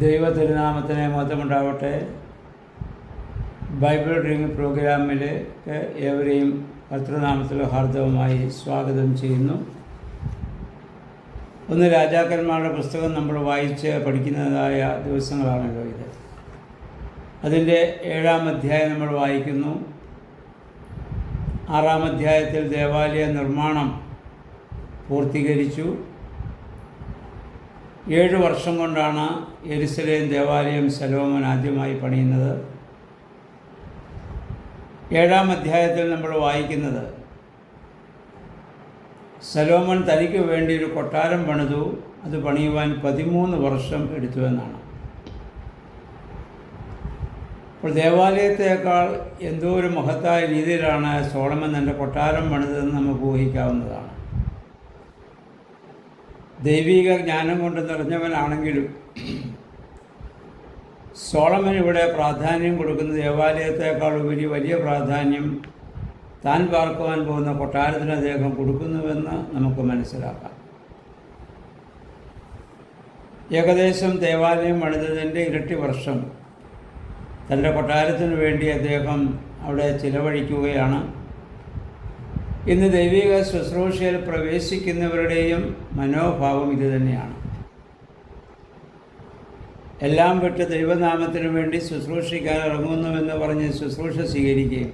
ദൈവ തിരുനാമത്തിന് മഹത്വമുണ്ടാവട്ടെ. Bible reading പ്രോഗ്രാമിലേക്ക് ഏവരെയും കർത്തൃനാമത്തിൽ ഹാർദവമായി സ്വാഗതം ചെയ്യുന്നു. ഒന്ന് രാജാക്കന്മാരുടെ പുസ്തകം നമ്മൾ വായിച്ച് പഠിക്കുന്നതായ ദിവസങ്ങളാണല്ലോ ഇത്. അതിൻ്റെ 7-ാം അധ്യായം നമ്മൾ വായിക്കുന്നു. 6-ാം അധ്യായത്തിൽ ദേവാലയ നിർമ്മാണം പൂർത്തീകരിച്ചു. 7 വർഷം കൊണ്ടാണ് യെരുശലേം ദേവാലയം ശലോമോൻ ആദ്യമായി പണിയുന്നത്. 7-ാം അധ്യായത്തിൽ നമ്മൾ വായിക്കുന്നത് ശലോമോൻ തനിക്ക് വേണ്ടി ഒരു കൊട്ടാരം പണിതു. അത് പണിയുവാൻ 13 വർഷം എടുത്തു എന്നാണ്. അപ്പോൾ ദേവാലയത്തേക്കാൾ എന്തോ ഒരു മഹത്തായ രീതിയിലാണ് സോളമൻ തൻ്റെ കൊട്ടാരം പണിതതെന്ന് നമുക്ക് ഊഹിക്കാവുന്നതാണ്. ദൈവിക ജ്ഞാനം കൊണ്ട് നിറഞ്ഞവനാണെങ്കിലും സോളമൻ ഇവിടെ പ്രാധാന്യം കൊടുക്കുന്ന ദേവാലയത്തേക്കാൾ ഉപരി വലിയ പ്രാധാന്യം താൻ പാർക്കുവാൻ പോകുന്ന കൊട്ടാരത്തിന് അദ്ദേഹം കൊടുക്കുന്നുവെന്ന് നമുക്ക് മനസ്സിലാക്കാം. ഏകദേശം ദേവാലയം പണിതതിൻ്റെ ഇരട്ടി വർഷം തൻ്റെ കൊട്ടാരത്തിന് വേണ്ടി അദ്ദേഹം അവിടെ ചിലവഴിക്കുകയാണ്. ഇന്ന് ദൈവിക ശുശ്രൂഷയിൽ പ്രവേശിക്കുന്നവരുടെയും മനോഭാവം ഇതുതന്നെയാണ്. എല്ലാം വിട്ട് ദൈവനാമത്തിന് വേണ്ടി ശുശ്രൂഷിക്കാൻ ഇറങ്ങുന്നുവെന്ന് പറഞ്ഞ് ശുശ്രൂഷ സ്വീകരിക്കുകയും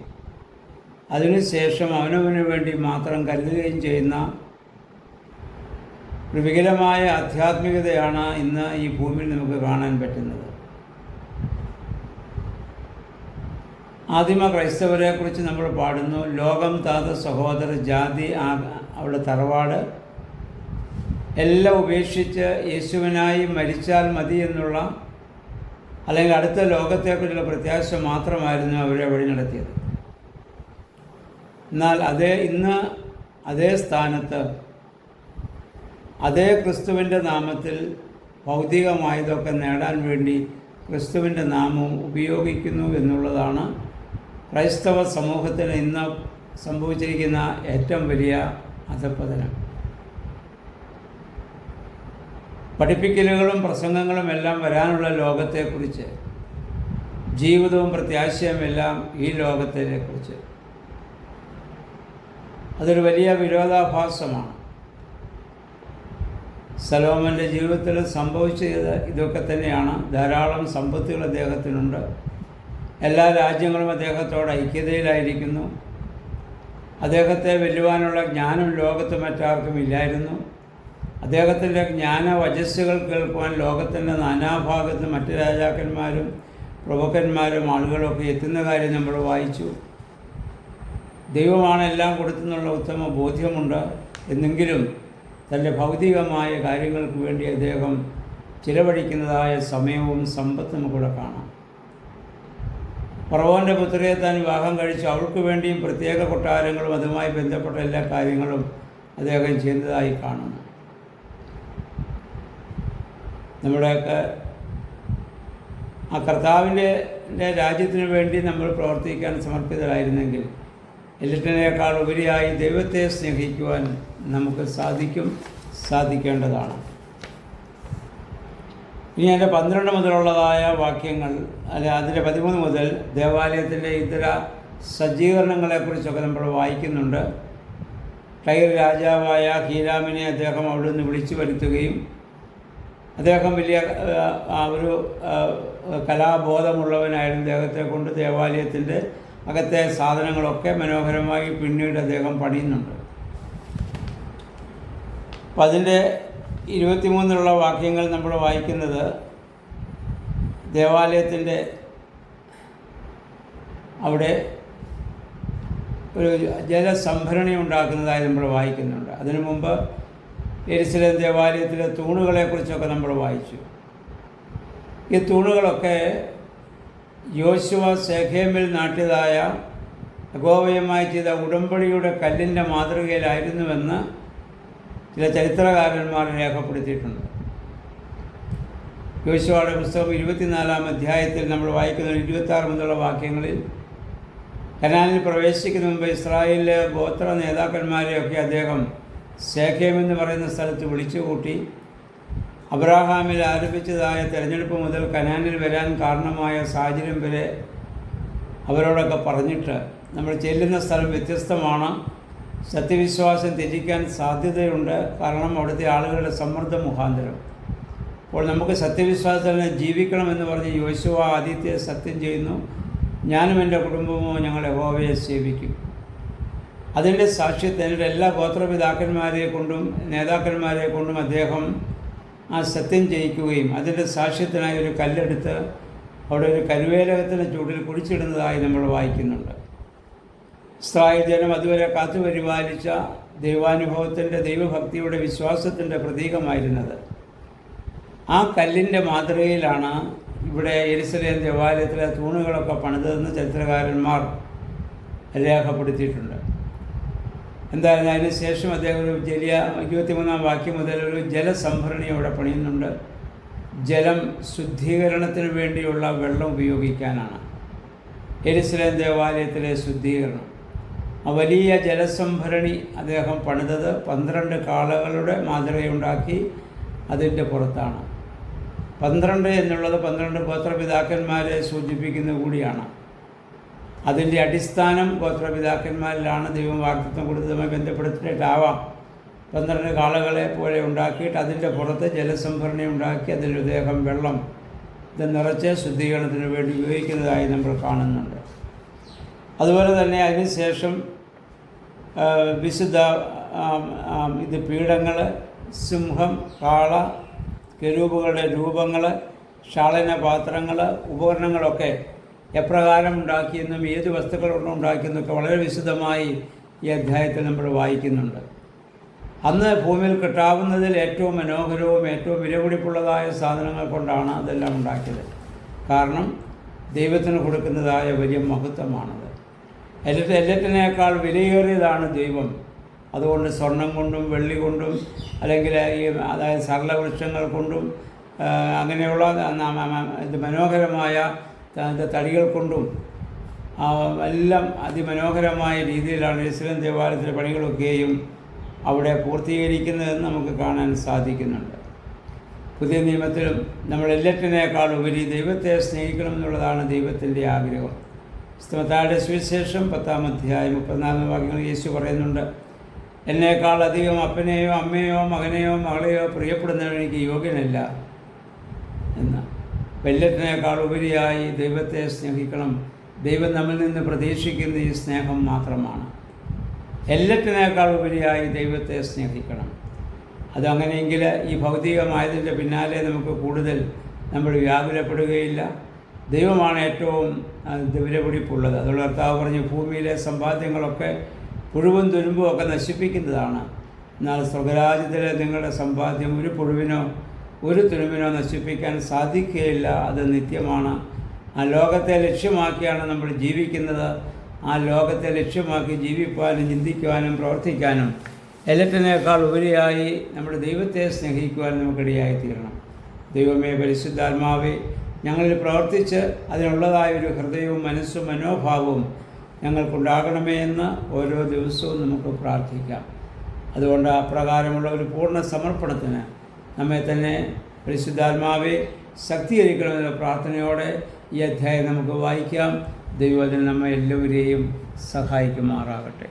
അതിനുശേഷം അവനവന് വേണ്ടി മാത്രം കരുതുകയും ചെയ്യുന്ന ഒരു വികലമായ ആധ്യാത്മികതയാണ് ഇന്ന് ഈ ഭൂമിയിൽ നമുക്ക് കാണാൻ പറ്റുന്നത്. ആദിമ ക്രൈസ്തവരെക്കുറിച്ച് നമ്മൾ പാടുന്നു. ലോകം, താത, സഹോദര, ജാതി, അവളുടെ തറവാട് എല്ലാം ഉപേക്ഷിച്ച് യേശുവിനായി മരിച്ചാൽ മതി എന്നുള്ള, അല്ലെങ്കിൽ അടുത്ത ലോകത്തെക്കുറിച്ചുള്ള പ്രത്യാശ മാത്രമായിരുന്നു അവരെ വഴി നടത്തിയത്. എന്നാൽ ഇന്ന് അതേ സ്ഥാനത്ത് അതേ ക്രിസ്തുവിൻ്റെ നാമത്തിൽ ഭൗതികമായതൊക്കെ നേടാൻ വേണ്ടി ക്രിസ്തുവിൻ്റെ നാമം ഉപയോഗിക്കുന്നു എന്നുള്ളതാണ് ക്രൈസ്തവ സമൂഹത്തിന് ഇന്ന് സംഭവിച്ചിരിക്കുന്ന ഏറ്റവും വലിയ അധഃപതനം. പഠിപ്പിക്കലുകളും പ്രസംഗങ്ങളും എല്ലാം വരാനുള്ള ലോകത്തെക്കുറിച്ച്, ജീവിതവും പ്രത്യാശയുമെല്ലാം ഈ ലോകത്തെക്കുറിച്ച്. അതൊരു വലിയ വിരോധാഭാസമാണ്. ശലോമോൻ്റെ ജീവിതത്തിൽ സംഭവിച്ചത് ഇതൊക്കെ തന്നെയാണ്. ധാരാളം സമ്പത്തുകൾ അദ്ദേഹത്തിനുണ്ട്. എല്ലാ രാജ്യങ്ങളും അദ്ദേഹത്തോട് ഐക്യതയിലായിരിക്കുന്നു. അദ്ദേഹത്തെ വെല്ലുവാനുള്ള ജ്ഞാനം ലോകത്ത് മറ്റാർക്കും ഇല്ലായിരുന്നു. അദ്ദേഹത്തിൻ്റെ ജ്ഞാനവചസ്സുകൾ കേൾക്കുവാൻ ലോകത്തിൻ്റെ നാനാഭാഗത്ത് മറ്റ് രാജാക്കന്മാരും പ്രഭുക്കന്മാരും ആളുകളൊക്കെ എത്തുന്ന കാര്യം നമ്മൾ വായിച്ചു. ദൈവമാണ് എല്ലാം കൊടുത്തെന്നുള്ള ഉത്തമ ബോധ്യമുണ്ട്. എന്നെങ്കിലും തൻ്റെ ഭൗതികമായ കാര്യങ്ങൾക്ക് വേണ്ടി അദ്ദേഹം ചിലവഴിക്കുന്നതായ സമയവും സമ്പത്തും കൂടെ കാണാം. ഫറവോൻ്റെ പുത്രിയെ താൻ വിവാഹം കഴിച്ചു. അവൾക്ക് വേണ്ടിയും പ്രത്യേക കൊട്ടാരങ്ങളും അതുമായി ബന്ധപ്പെട്ട എല്ലാ കാര്യങ്ങളും അദ്ദേഹം ചെയ്യുന്നതായി കാണുന്നു. നമ്മുടെയൊക്കെ ആ കർത്താവിൻ്റെ രാജ്യത്തിന് വേണ്ടി നമ്മൾ പ്രവർത്തിക്കാൻ സമർപ്പിതരായിരുന്നെങ്കിൽ എല്ലാറ്റിനേക്കാൾ ഉപരിയായി ദൈവത്തെ സ്നേഹിക്കുവാൻ നമുക്ക് സാധിക്കേണ്ടതാണ്. ഇനി അതിൻ്റെ 12 മുതലുള്ളതായ വാക്യങ്ങൾ, അതിൻ്റെ 13 മുതൽ ദേവാലയത്തിൻ്റെ ഇതര സജ്ജീകരണങ്ങളെക്കുറിച്ചൊക്കെ നമ്മൾ വായിക്കുന്നുണ്ട്. ടൈർ രാജാവായ ഹീരാമിനെ അദ്ദേഹം അവിടെ നിന്ന് വിളിച്ചു വരുത്തുകയും അദ്ദേഹം വലിയ ഒരു കലാബോധമുള്ളവനായിരുന്നു. അദ്ദേഹത്തെ കൊണ്ട് ദേവാലയത്തിൻ്റെ അകത്തെ സാധനങ്ങളൊക്കെ മനോഹരമായി പിന്നീട് അദ്ദേഹം പണിയുന്നുണ്ട്. അപ്പം അതിൻ്റെ 23 വാക്യങ്ങൾ നമ്മൾ വായിക്കുന്നത് ദേവാലയത്തിൻ്റെ അവിടെ ഒരു ജലസംഭരണി ഉണ്ടാക്കുന്നതായി നമ്മൾ വായിക്കുന്നുണ്ട്. അതിനു മുമ്പ് യെരുശലേം ദേവാലയത്തിലെ തൂണുകളെക്കുറിച്ചൊക്കെ നമ്മൾ വായിച്ചു. ഈ തൂണുകളൊക്കെ യോശുവ ശെഖേമിൽ നാട്ടിയതായ യഹോവയുമായി ചെയ്ത ഉടമ്പടിയുടെ കല്ലിൻ്റെ മാതൃകയിലായിരുന്നുവെന്ന് ചില ചരിത്രകാരന്മാർ രേഖപ്പെടുത്തിയിട്ടുണ്ട്. യോശുവയുടെ പുസ്തകം 24-ാം അധ്യായത്തിൽ നമ്മൾ വായിക്കുന്ന 26 മുതലുള്ള വാക്യങ്ങളിൽ കനാനിൽ പ്രവേശിക്കുന്ന മുമ്പ് ഇസ്രായേലിലെ ഗോത്ര നേതാക്കന്മാരെയൊക്കെ അദ്ദേഹം ശെഖേം എന്ന് പറയുന്ന സ്ഥലത്ത് വിളിച്ചു കൂട്ടി അബ്രാഹാമിൽ ആരംഭിച്ചതായ തിരഞ്ഞെടുപ്പ് മുതൽ കനാനിൽ വരാൻ കാരണമായ സാഹചര്യം വരെ അവരോടൊക്കെ പറഞ്ഞിട്ട് നമ്മൾ ചെല്ലുന്ന സ്ഥലം വ്യത്യസ്തമാണ്, സത്യവിശ്വാസം ത്യജിക്കാൻ സാധ്യതയുണ്ട്, കാരണം അവിടുത്തെ ആളുകളുടെ സമ്മർദ്ദം മുഖാന്തരം. അപ്പോൾ നമുക്ക് സത്യവിശ്വാസത്തിൽ ജീവിക്കണമെന്ന് പറഞ്ഞ് യോശുവ ആദ്യത്തെ സത്യം ചെയ്യുന്നു, ഞാനും എൻ്റെ കുടുംബമോ ഞങ്ങൾ യഹോവയെ സേവിക്കും. അതിൻ്റെ സാക്ഷ്യത്തിന് എല്ലാ ഗോത്രപിതാക്കന്മാരെ കൊണ്ടും നേതാക്കന്മാരെ കൊണ്ടും അദ്ദേഹം ആ സത്യം ചെയ്യിക്കുകയും അതിൻ്റെ സാക്ഷ്യത്തിനായി ഒരു കല്ലെടുത്ത് അവിടെ ഒരു കരുവേലകത്തിൻ്റെ ചൂടിൽ കുഴിച്ചിടുന്നതായി നമ്മൾ വായിക്കുന്നുണ്ട്. ഇസ്രായേൽ ജനം അതുവരെ കാത്തുപരിപാലിച്ച ദൈവാനുഭവത്തിൻ്റെ ദൈവഭക്തിയുടെ വിശ്വാസത്തിൻ്റെ പ്രതീകമായിരുന്നത്. ആ കല്ലിൻ്റെ മാതൃകയിലാണ് ഇവിടെ യെരുശലേം ദേവാലയത്തിലെ തൂണുകളൊക്കെ പണിതതെന്ന് ചരിത്രകാരന്മാർ രേഖപ്പെടുത്തിയിട്ടുണ്ട്. എന്തായാലും അതിന് ശേഷം അദ്ദേഹം ഒരു 23-ാം വാക്യം മുതൽ ഒരു ജലസംഭരണി അവിടെ പണിയുന്നുണ്ട്. ജലം ശുദ്ധീകരണത്തിന് വേണ്ടിയുള്ള വെള്ളം ഉപയോഗിക്കാനാണ് യെരുശലേം ദേവാലയത്തിലെ ശുദ്ധീകരണം. ആ വലിയ ജലസംഭരണി അദ്ദേഹം പണിതത് 12 കാളകളുടെ മാതൃകയുണ്ടാക്കി അതിൻ്റെ പുറത്താണ്. 12 എന്നുള്ളത് 12 ഗോത്രപിതാക്കന്മാരെ സൂചിപ്പിക്കുന്ന കൂടിയാണ്. അതിൻ്റെ അടിസ്ഥാനം ഗോത്രപിതാക്കന്മാരിലാണ് ദൈവം വാഗ്ദത്തം കൊടുത്തതുമായി ബന്ധപ്പെടുത്തിയിട്ടാവാം 12 കാളകളെ പോലെ ഉണ്ടാക്കിയിട്ട് അതിൻ്റെ പുറത്ത് ജലസംഭരണി ഉണ്ടാക്കി അതിൽ അദ്ദേഹം വെള്ളം ഇത് നിറച്ച് ശുദ്ധീകരണത്തിന് വേണ്ടി ഉപയോഗിക്കുന്നതായി നമ്മൾ കാണുന്നുണ്ട്. അതുപോലെ തന്നെ അതിനുശേഷം വിശുദ്ധ പീഠങ്ങൾ, സിംഹം, കാള, കെരൂബുകളുടെ രൂപങ്ങൾ, ക്ഷാളന പാത്രങ്ങൾ, ഉപകരണങ്ങളൊക്കെ എപ്രകാരം ഉണ്ടാക്കിയെന്നും ഏത് വസ്തുക്കളുണ്ട് ഉണ്ടാക്കിയെന്നൊക്കെ വളരെ വിശദമായി ഈ അധ്യായത്തിൽ നമ്മൾ വായിക്കുന്നുണ്ട്. അന്ന് ഭൂമിയിൽ കിട്ടാവുന്നതിൽ ഏറ്റവും മനോഹരവും ഏറ്റവും വിലപിടിപ്പുള്ളതായ സാധനങ്ങൾ കൊണ്ടാണ് അതെല്ലാം ഉണ്ടാക്കിയത്. കാരണം ദൈവത്തിന് കൊടുക്കുന്നതായ വലിയ മഹത്വമാണത്. എല്ലാറ്റിനേക്കാൾ വിലയേറിയതാണ് ദൈവം. അതുകൊണ്ട് സ്വർണം കൊണ്ടും വെള്ളി കൊണ്ടും അല്ലെങ്കിൽ അതായത് സരളവൃക്ഷങ്ങൾ കൊണ്ടും അങ്ങനെയുള്ള മനോഹരമായ തടികൾ കൊണ്ടും എല്ലാം അതിമനോഹരമായ രീതിയിലാണ് യെരുശലേം ദേവാലയത്തിലെ പണികളൊക്കെയും അവിടെ പൂർത്തീകരിക്കുന്നതെന്ന് നമുക്ക് കാണാൻ സാധിക്കുന്നുണ്ട്. പുതിയ നിയമത്തിലും നമ്മളെല്ലാറ്റിനേക്കാൾ ഉപരി ദൈവത്തെ സ്നേഹിക്കണം എന്നുള്ളതാണ് ദൈവത്തിൻ്റെ ആഗ്രഹം. മത്തായിയുടെ സുവിശേഷം 10-ാം അധ്യായം 34 വാക്യങ്ങൾ യേശു പറയുന്നുണ്ട്, എന്നേക്കാൾ അധികം അപ്പനെയോ അമ്മയോ മകനെയോ മകളെയോ പ്രിയപ്പെടുന്നവൻ എനിക്ക് യോഗ്യനല്ല എന്ന്. എല്ലാറ്റിനേക്കാൾ ഉപരിയായി ദൈവത്തെ സ്നേഹിക്കണം. ദൈവം നമ്മിൽ നിന്ന് പ്രതീക്ഷിക്കുന്ന ഈ സ്നേഹം മാത്രമാണ്. എല്ലാറ്റിനേക്കാൾ ഉപരിയായി ദൈവത്തെ സ്നേഹിക്കണം. അതങ്ങനെയെങ്കിൽ ഈ ഭൗതികമായതിൻ്റെ പിന്നാലെ നമുക്ക് കൂടുതൽ നമ്മൾ വ്യാകുലപ്പെടുകയില്ല. ദൈവമാണ് ഏറ്റവും വിലപിടിപ്പുള്ളത്. അതുകൊണ്ട് കർത്താവ് പറഞ്ഞു, ഭൂമിയിലെ സമ്പാദ്യങ്ങളൊക്കെ പുഴുവും തുരുമ്പും ഒക്കെ നശിപ്പിക്കുന്നതാണ്, എന്നാൽ സ്വർഗരാജ്യത്തിലെ നിങ്ങളുടെ സമ്പാദ്യം ഒരു പുഴുവിനോ ഒരു തുരുമ്പിനോ നശിപ്പിക്കാൻ സാധിക്കുകയില്ല. അത് നിത്യമാണ്. ആ ലോകത്തെ ലക്ഷ്യമാക്കിയാണ് നമ്മൾ ജീവിക്കുന്നത്. ആ ലോകത്തെ ലക്ഷ്യമാക്കി ജീവിക്കുവാനും ചിന്തിക്കുവാനും പ്രവർത്തിക്കാനും എല്ലാറ്റിനേക്കാൾ ഉപരിയായി നമ്മുടെ ദൈവത്തെ സ്നേഹിക്കുവാൻ നമുക്കിടയായി തീരണം. ദൈവമേ, പരിശുദ്ധാത്മാവേ, ഞങ്ങളിൽ പ്രവർത്തിച്ച് അതിനുള്ളതായൊരു ഹൃദയവും മനസ്സും മനോഭാവവും ഞങ്ങൾക്കുണ്ടാകണമേ എന്ന് ഓരോ ദിവസവും നമുക്ക് പ്രാർത്ഥിക്കാം. അതുകൊണ്ട് അപ്രകാരമുള്ള ഒരു പൂർണ്ണ സമർപ്പണത്തിന് നമ്മെ തന്നെ പരിശുദ്ധാത്മാവെ ശക്തീകരിക്കണമെന്ന പ്രാർത്ഥനയോടെ ഈ അധ്യായം നമുക്ക് വായിക്കാം. ദൈവം അതിന് നമ്മെ എല്ലാവരെയും സഹായിക്കുമാറാകട്ടെ.